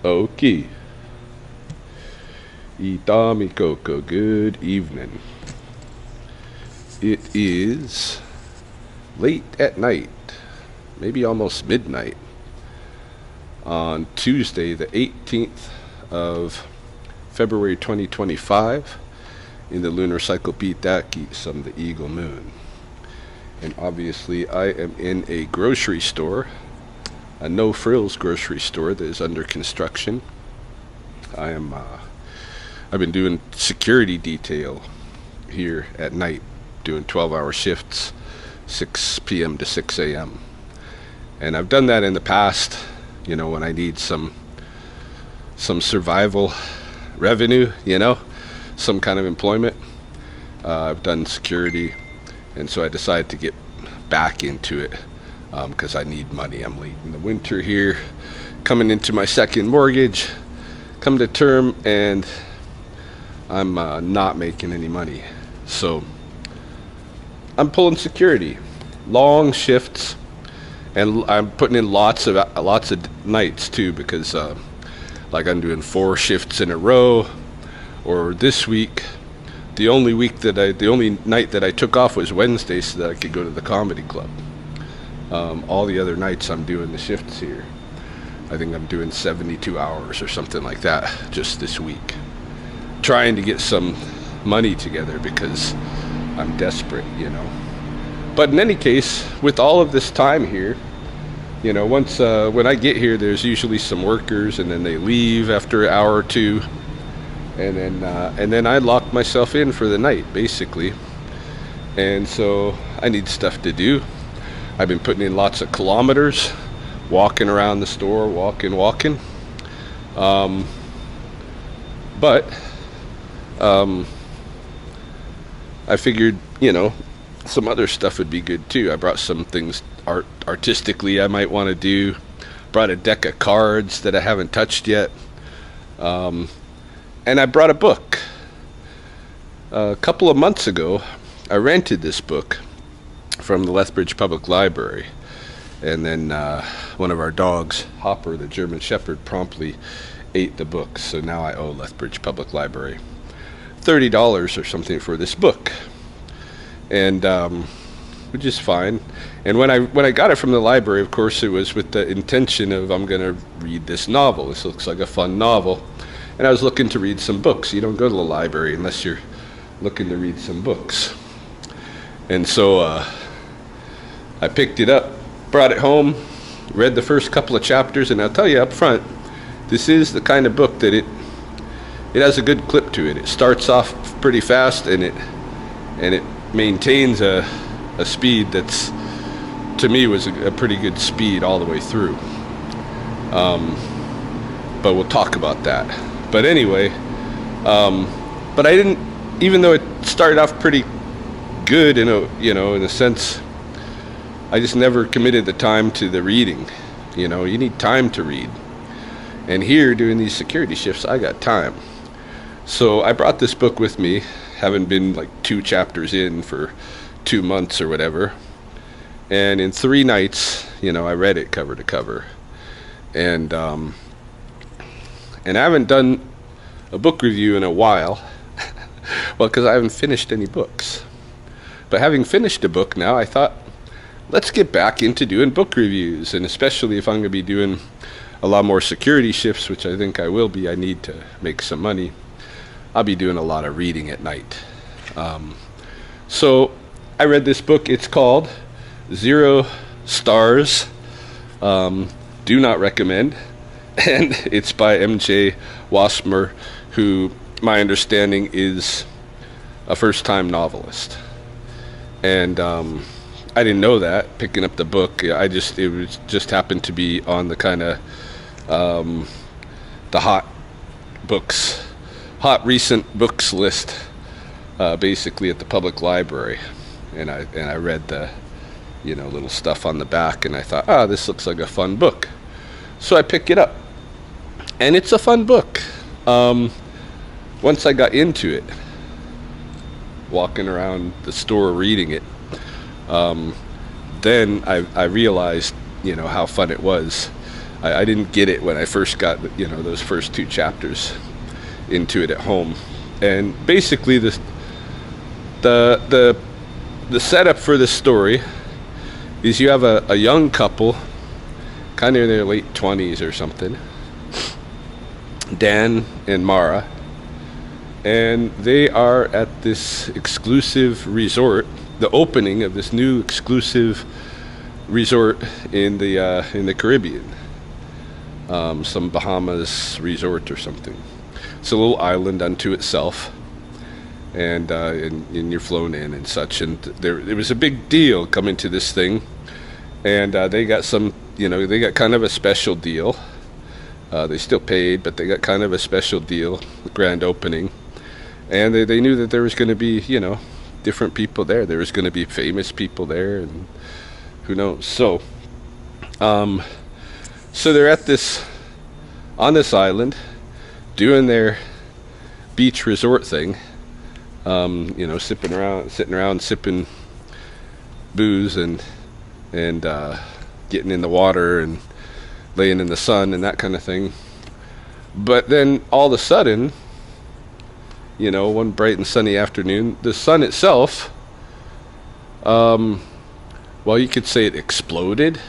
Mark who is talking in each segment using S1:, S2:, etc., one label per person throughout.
S1: Oki. Itami Coco. Good evening. It is late at night, maybe almost midnight, on Tuesday, the 18th of February 2025, in the lunar cycle Pitaki on the Eagle Moon. And obviously, I am in a grocery store, a no-frills grocery store that is under construction. I've been doing security detail here at night, doing 12-hour shifts, 6 p.m. to 6 a.m. And I've done that in the past, when I need some survival revenue, some kind of employment. I've done security, and so I decided to get back into it because I need money. I'm late in the winter here, coming into my second mortgage, come to term, and I'm not making any money. So I'm pulling security, long shifts, and I'm putting in lots of nights too, because like I'm doing 4 shifts in a row. Or this week, the only night that I took off was Wednesday so that I could go to the comedy club. All the other nights I'm doing the shifts here. I think I'm doing 72 hours or something like that just this week, trying to get some money together because I'm desperate. But in any case, with all of this time here, once when I get here, there's usually some workers, and then they leave after an hour or two, and then I lock myself in for the night, basically. And so I need stuff to do. I've been putting in lots of kilometers, walking around the store, walking. But I figured, some other stuff would be good too. I brought some things artistically I might want to do. Brought a deck of cards that I haven't touched yet. And I brought a book. A couple of months ago, I rented this book from the Lethbridge Public Library. And then one of our dogs, Hopper, the German Shepherd, promptly ate the book. So now I owe Lethbridge Public Library $30 or something for this book. And which is fine. And when I got it from the library, of course, it was with the intention of I'm going to read this novel. This looks like a fun novel. And I was looking to read some books. You don't go to the library unless you're looking to read some books. And so I picked it up, brought it home, read the first couple of chapters, and I'll tell you up front, this is the kind of book that it has a good clip to it. It starts off pretty fast, and it maintains a speed that's, to me, was a pretty good speed all the way through. But we'll talk about that. But anyway, but I didn't, even though it started off pretty good in a sense, I just never committed the time to the reading. You need time to read. And here, doing these security shifts, I got time. So I brought this book with me, having been like 2 chapters in for 2 months or whatever. And in 3 nights, I read it cover to cover. And I haven't done a book review in a while. Well, because I haven't finished any books. But having finished a book now, I thought, let's get back into doing book reviews. And especially if I'm going to be doing a lot more security shifts, which I think I will be, I need to make some money. I'll be doing a lot of reading at night. So I read this book. It's called 0 Stars. Do not recommend. And it's by MJ Wassmer, who, my understanding, is a first-time novelist. And I didn't know that picking up the book. It just happened to be on the kind of the hot recent books list, basically at the public library. And I read the little stuff on the back, and I thought, this looks like a fun book. So I pick it up, and it's a fun book. Once I got into it, walking around the store reading it, then I realized, how fun it was. I didn't get it when I first got, those first 2 chapters into it at home. And basically, the setup for this story is you have a young couple, kind of in their late 20s or something, Dan and Mara, and they are at this exclusive resort, the opening of this new exclusive resort in the Caribbean, some Bahamas resort or something. It's a little island unto itself, and you're flown in and such. And it was a big deal coming to this thing, and they got they got kind of a special deal. They still paid, but they got kind of a special deal, grand opening. And they knew that there was going to be, different people there. There was going to be famous people there, and who knows. So they're on this island, doing their beach resort thing, sitting around, sipping booze and getting in the water and laying in the sun and that kind of thing. But then all of a sudden, one bright and sunny afternoon, the sun itself, you could say it exploded.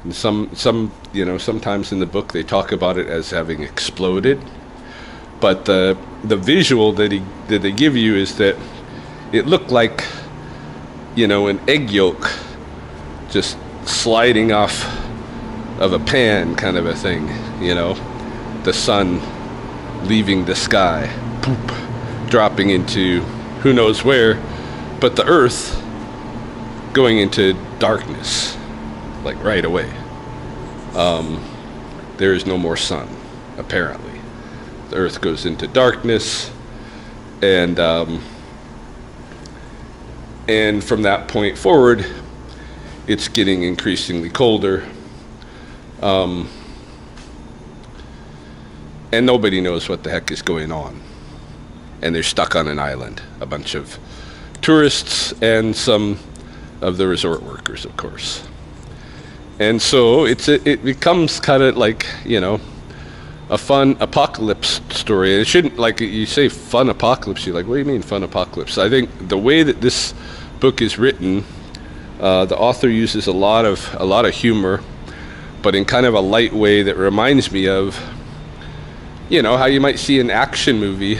S1: And sometimes in the book they talk about it as having exploded. But the visual that they give you is that it looked like, an egg yolk just sliding off of a pan, kind of a thing. The sun leaving the sky, poop, dropping into who knows where, but the earth going into darkness, like right away. There is no more sun, apparently. The earth goes into darkness, and from that point forward, it's getting increasingly colder. And nobody knows what the heck is going on. And they're stuck on an island. A bunch of tourists and some of the resort workers, of course. And so it becomes kind of like, a fun apocalypse story. And it shouldn't, like, you say fun apocalypse, you're like, what do you mean fun apocalypse? I think the way that this book is written, the author uses a lot of humor, but in kind of a light way that reminds me of, how you might see an action movie,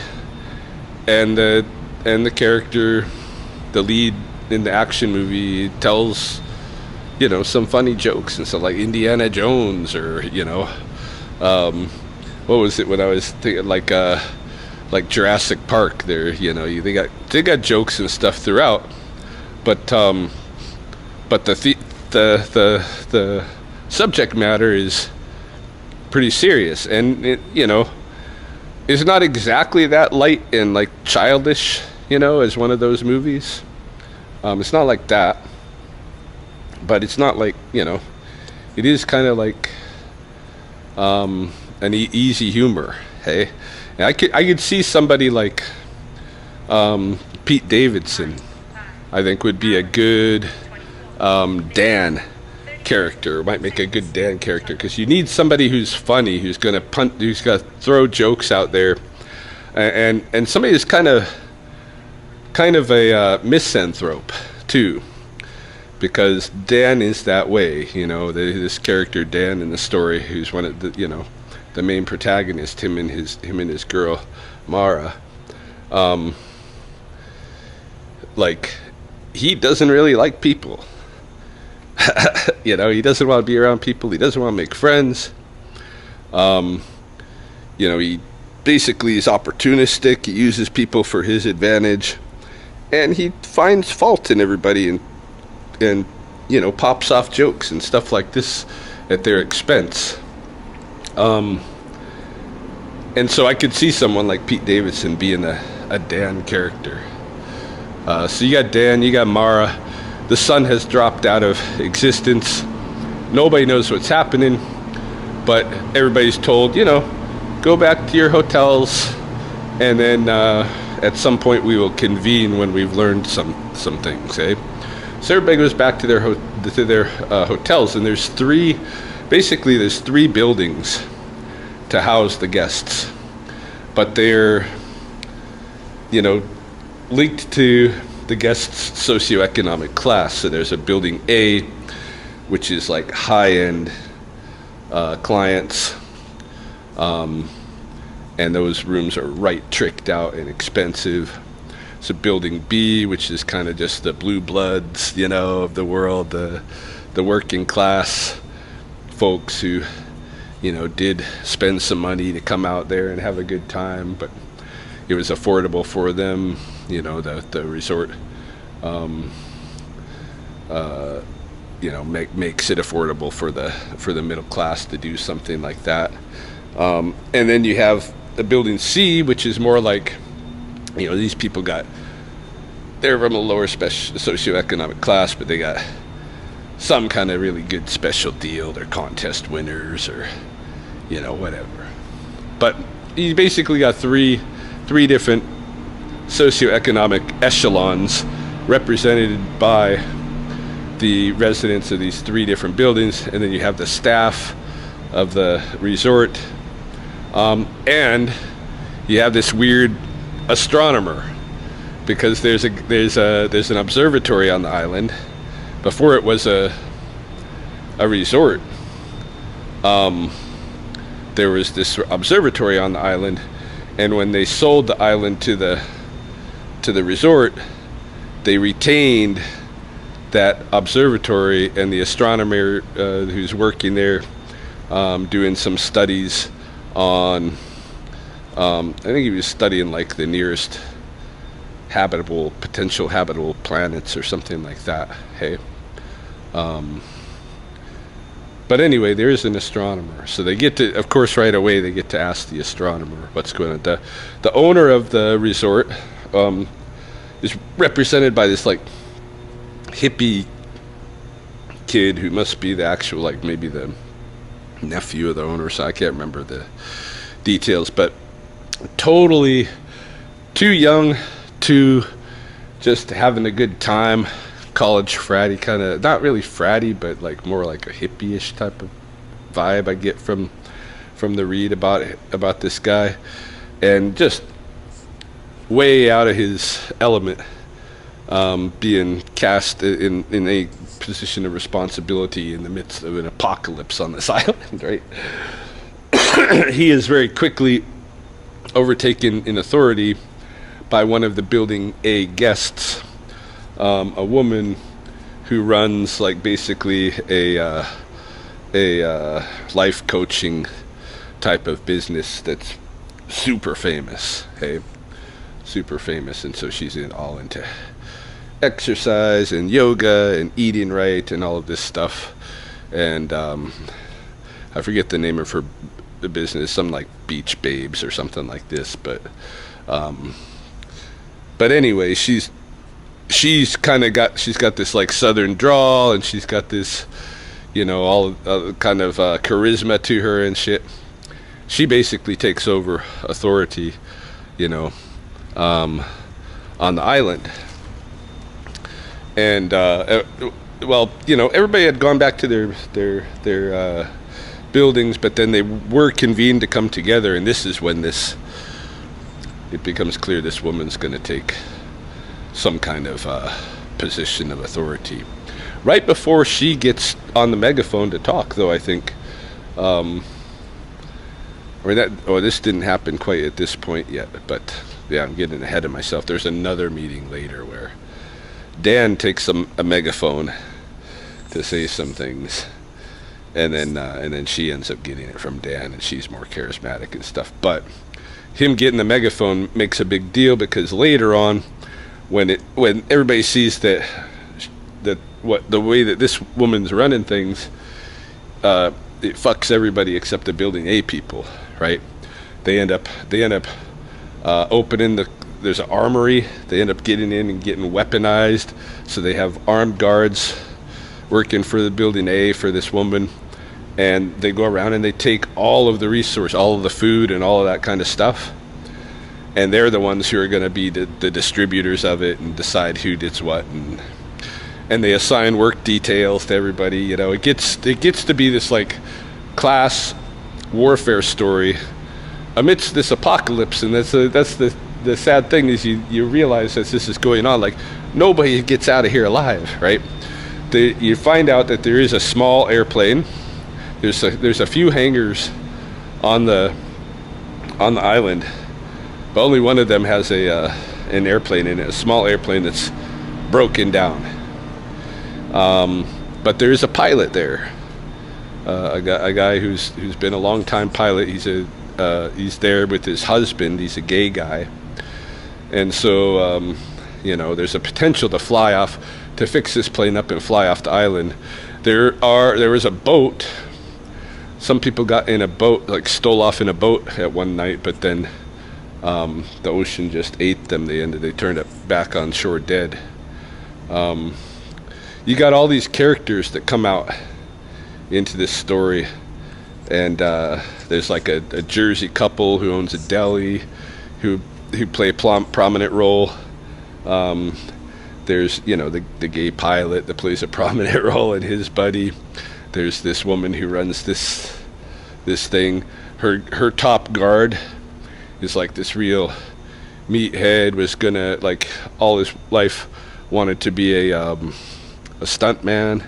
S1: and the character, the lead in the action movie, tells, some funny jokes and stuff, like Indiana Jones, or what was it when I was thinking, like Jurassic Park? There, they got jokes and stuff throughout, but the subject matter is pretty serious, and it is not exactly that light and like childish, as one of those movies. It's not like that, but it's not like, it is kind of like an easy humor. Hey, and I could see somebody like Pete Davidson, I think, would be a good Dan character. Might make a good Dan character, because you need somebody who's funny, who's gonna throw jokes out there, and somebody who's kind of a misanthrope too, because Dan is that way. This character Dan in the story, who's one of the main protagonist, him and his girl Mara, like, he doesn't really like people. He doesn't want to be around people. He doesn't want to make friends. He basically is opportunistic. He uses people for his advantage, and he finds fault in everybody, and pops off jokes and stuff like this at their expense. And so I could see someone like Pete Davidson being a Dan character. So you got Dan, you got Mara. The sun has dropped out of existence. Nobody knows what's happening, but everybody's told, go back to your hotels, and then at some point we will convene when we've learned some things, eh? So everybody goes back to their hotels, and there's 3 basically there's 3 buildings to house the guests, but they're, you know, linked to the guests' socioeconomic class. So there's a building A, which is like high-end clients, and those rooms are right tricked out and expensive. So building B, which is kind of just the blue bloods, you know, of the world, the working class folks who, you know, did spend some money to come out there and have a good time, but it was affordable for them. You know, the resort, you know, makes it affordable for the middle class to do something like that. And then you have the building C, which is more like, you know, these people they're from a lower socioeconomic class, but they got some kind of really good special deal. They're contest winners or, you know, whatever. But you basically got three different socioeconomic echelons represented by the residents of these 3 different buildings, and then you have the staff of the resort, and you have this weird astronomer, because there's an observatory on the island. Before it was a resort, there was this observatory on the island, and when they sold the island to the resort, they retained that observatory and the astronomer who's working there, doing some studies on, I think he was studying like the nearest potential habitable planets or something like that. Hey, but anyway, there is an astronomer, so they get to, of course, right away they get to ask the astronomer what's going on. The owner of the resort is represented by this like hippie kid who must be the actual, like, maybe the nephew of the owner, so I can't remember the details, but totally too young to just having a good time, college fratty kind of, not really fratty, but like more like a hippie-ish type of vibe I get from the read about this guy, and just way out of his element, being cast in a position of responsibility in the midst of an apocalypse on this island, right? He is very quickly overtaken in authority by one of the building A guests, a woman who runs like basically a life coaching type of business that's super famous. Hey, super famous, and so she's all into exercise and yoga and eating right and all of this stuff. And I forget the name of her business, some like Beach Babes or something like this, but anyway, she's got this like southern drawl, and she's got this, you know, all kind of charisma to her and shit. She basically takes over authority, you know, on the island. And well, you know, everybody had gone back to their buildings, but then they were convened to come together, and this is when it becomes clear this woman's going to take some kind of position of authority. Right before she gets on the megaphone to talk, though, I think, this didn't happen quite at this point yet, but yeah, I'm getting ahead of myself. There's another meeting later where Dan takes a megaphone to say some things, and then she ends up getting it from Dan, and she's more charismatic and stuff. But him getting the megaphone makes a big deal, because later on, when everybody sees that the way that this woman's running things, it fucks everybody except the building A people, right? They end up opening there's an armory. They end up getting in and getting weaponized, so they have armed guards working for the building A for this woman, and they go around and they take all of the resource, all of the food and all of that kind of stuff, and they're the ones who are going to be the distributors of it and decide who did what, and they assign work details to everybody. You know, it gets to be this like class warfare story amidst this apocalypse, and that's the sad thing is you realize as this is going on, like nobody gets out of here alive, right? You find out that there is a small airplane. There's a few hangars on the island, but only one of them has an airplane in it, a small airplane that's broken down. But there is a pilot there, a guy who's been a long time pilot. He's there with his husband. He's a gay guy, and so there's a potential to fix this plane up and fly off the island. There was a boat. Some people got in a boat, like stole off in a boat at one night, but then the ocean just ate them. They turned up back on shore dead. You got all these characters that come out into this story, and there's like a Jersey couple who owns a deli who play a prominent role. There's the gay pilot that plays a prominent role, and his buddy. There's this woman who runs this thing. Her top guard is like this real meathead, was gonna, like, all his life wanted to be a stunt man,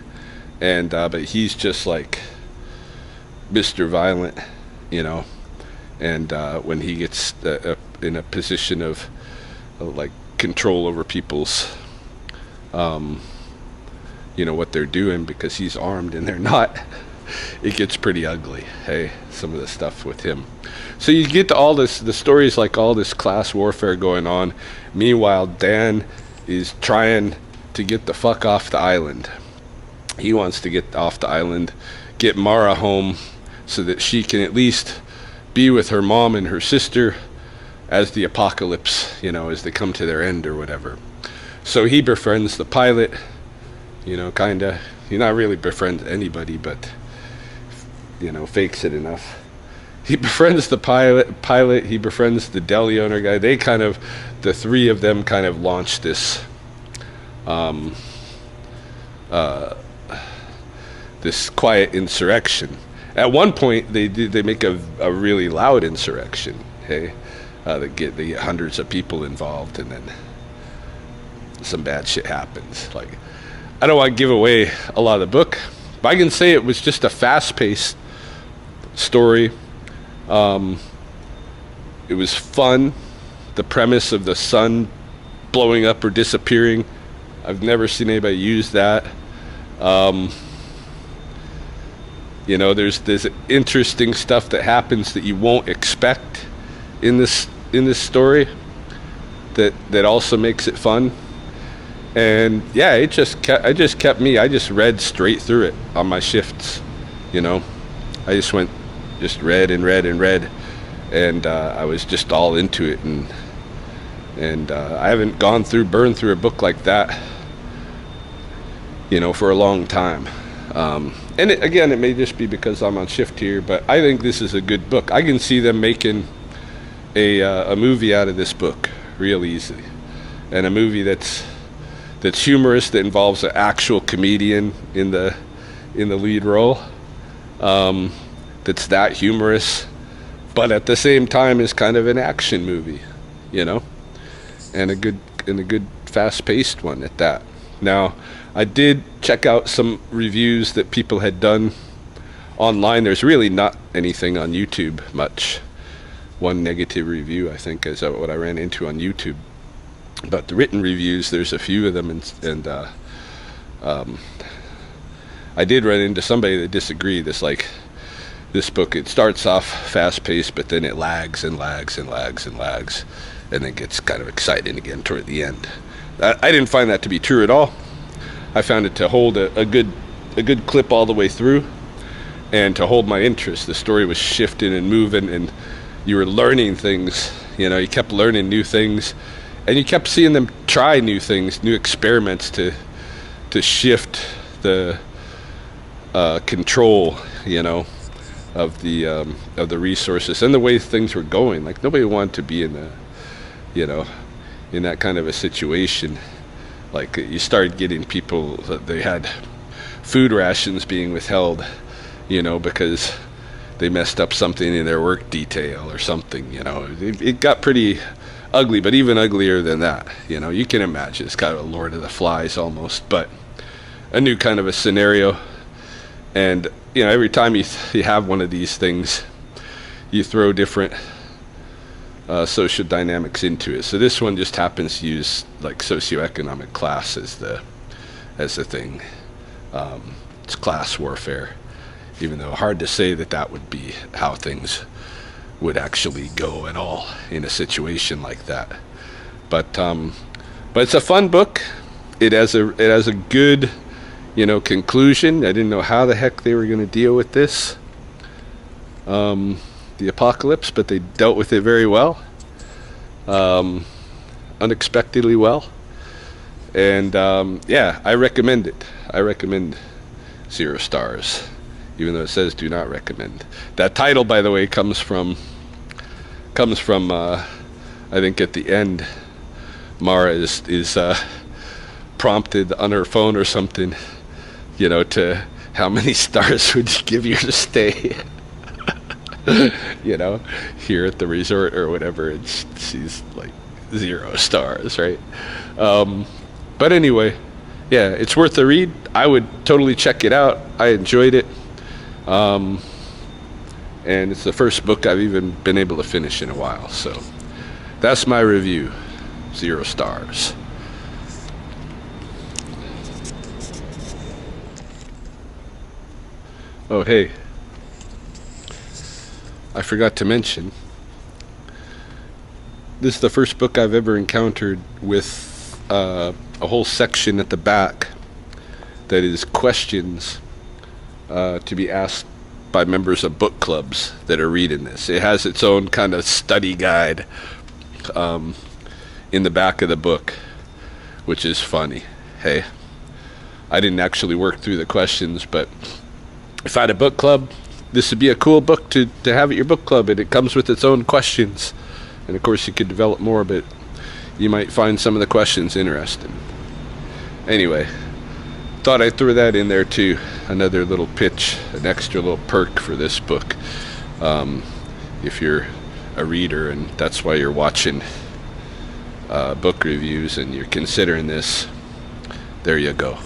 S1: and but he's just like Mr. Violent, and when he gets in a position of like control over people's what they're doing, because he's armed and they're not, it gets pretty ugly, hey, some of the stuff with him. So you get to all the stories, like all this class warfare going on. Meanwhile, Dan is trying to get the fuck off the island. He wants to get off the island, get Mara home, so that she can at least be with her mom and her sister as the apocalypse, as they come to their end or whatever. So he befriends the pilot, kinda. He not really befriends anybody, but fakes it enough. He befriends the pilot, he befriends the deli owner guy. The three of them kind of launch this this quiet insurrection. At one point they make a really loud insurrection, hey. They get hundreds of people involved, and then some bad shit happens. Like, I don't want to give away a lot of the book, but I can say it was just a fast-paced story. It was fun. The premise of the sun blowing up or disappearing, I've never seen anybody use that. There's interesting stuff that happens that you won't expect in this story that also makes it fun. And yeah, I just read straight through it on my shifts. I just read and read and read, and I was just all into it, and I haven't burned through a book like that for a long time. And it may just be because I'm on shift here, but I think this is a good book. I can see them making a movie out of this book real easily, and a movie that's humorous, that involves an actual comedian in the lead role, that's that humorous, but at the same time is kind of an action movie, and a good fast-paced one at that. Now, I did check out some reviews that people had done online. There's really not anything on YouTube much. One negative review, I think, is what I ran into on YouTube. But the written reviews, there's a few of them, and I did run into somebody that disagreed. This book, it starts off fast-paced, but then it lags and lags and lags and lags, and then gets kind of exciting again toward the end. I didn't find that to be true at all. I found it to hold a good clip all the way through, and to hold my interest. The story was shifting and moving, and you were learning things. You kept learning new things, and you kept seeing them try new things, new experiments to shift the control, of the resources and the way things were going. Like, nobody wanted to be in that kind of a situation. Like you started getting people that they had food rations being withheld, because they messed up something in their work detail or something. It got pretty ugly, but even uglier than that. You can imagine it's kind of a Lord of the Flies almost, but a new kind of a scenario. And every time you have one of these things, you throw different social dynamics into it. So this one just happens to use like socioeconomic class as the thing. It's class warfare, even though hard to say that would be how things would actually go at all in a situation like that. But it's a fun book. It has a good conclusion. I didn't know how the heck they were going to deal with this, the apocalypse, but they dealt with it very well, unexpectedly well. And I recommend it. I recommend 0 stars, even though it says do not recommend. That title, by the way, comes from I think at the end, Mara is prompted on her phone or something, to how many stars would you give your stay, here at the resort or whatever. And she's like 0 stars, right? But anyway, yeah, it's worth a read. I would totally check it out. I enjoyed it. And it's the first book I've even been able to finish in a while. So that's my review. 0 stars. Oh, hey. I forgot to mention, this is the first book I've ever encountered with a whole section at the back that is questions to be asked by members of book clubs that are reading this. It has its own kind of study guide in the back of the book, which is funny. Hey, I didn't actually work through the questions, but if I had a book club, this would be a cool book to have at your book club, and it comes with its own questions. And of course you could develop more, but you might find some of the questions interesting. Anyway, thought I'd throw that in there too. Another little pitch, an extra little perk for this book. If you're a reader and that's why you're watching book reviews and you're considering this, there you go.